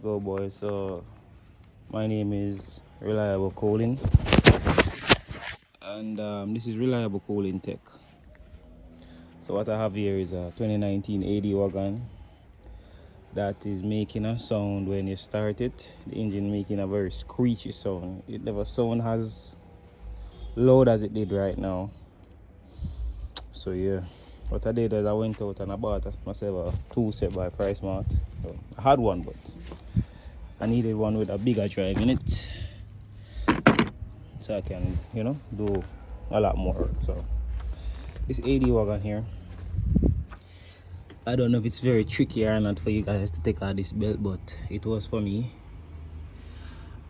go, boys. So my name is Reliable Cooling, and this is Reliable Cooling Tech. So what I have here is a 2019 AD wagon that is making a sound when you start it. The engine making a very screechy sound. It never sound as loud as it did right now. So yeah, what I did is I went out and I bought myself a tool set by Price Mart. So I had one, but I needed one with a bigger drive in it, so I can, do a lot more work. So this AD wagon here, I don't know if it's very tricky or not for you guys to take out this belt, but it was for me.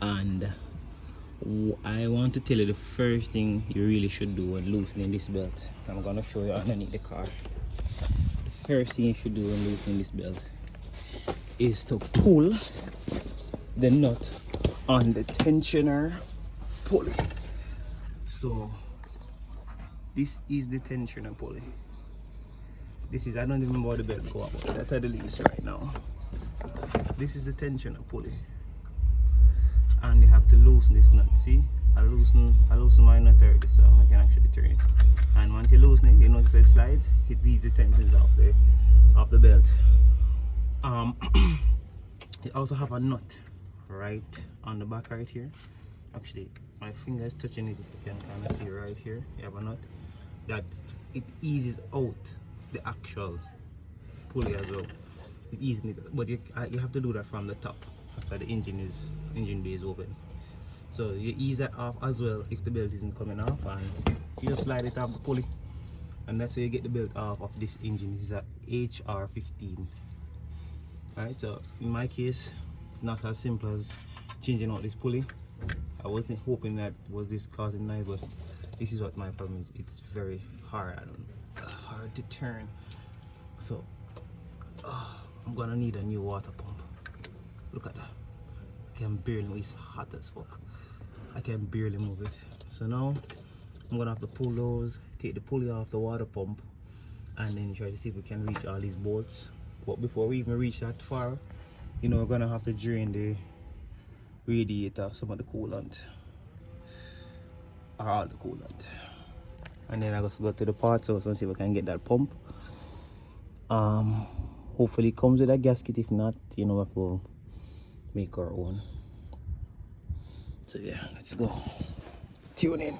And I want to tell you the first thing you really should do when loosening this belt. I'm gonna show you underneath the car. The first thing you should do when loosening this belt is to pull the nut on the tensioner pulley. So this is the tensioner pulley. This is, I don't even know how the belt go up, but that's the least right now. This is the tensioner pulley, and you have to loosen this nut. See, I loosen my nut already, so I can actually turn it. And once you loosen it, you notice it slides. It leaves the tensions off the belt. You also have a nut right on the back right here. Actually, my finger is touching it. You can kind of see right here. You have a nut that it eases out the actual pulley as well. It eases it, but you have to do that from the top. That's why the engine bay is open. So you ease that off as well if the belt isn't coming off, and you just slide it off the pulley, and that's how you get the belt off of this engine. This is a HR15. Right, so in my case, it's not as simple as changing out this pulley. I wasn't hoping that was this causing noise, but this is what my problem is. It's very hard to turn. So I'm gonna need a new water pump. Look at that. I can barely move. It's hot as fuck. I can barely move it. So now I'm gonna have to pull those, take the pulley off the water pump, and then try to see if we can reach all these bolts. But before we even reach that far, we're gonna have to drain the radiator, some of the coolant, or all the coolant. And then I just go to the parts house and see if I can get that pump. Hopefully it comes with a gasket. If not, we have to make our own. So yeah, let's go. Tune in.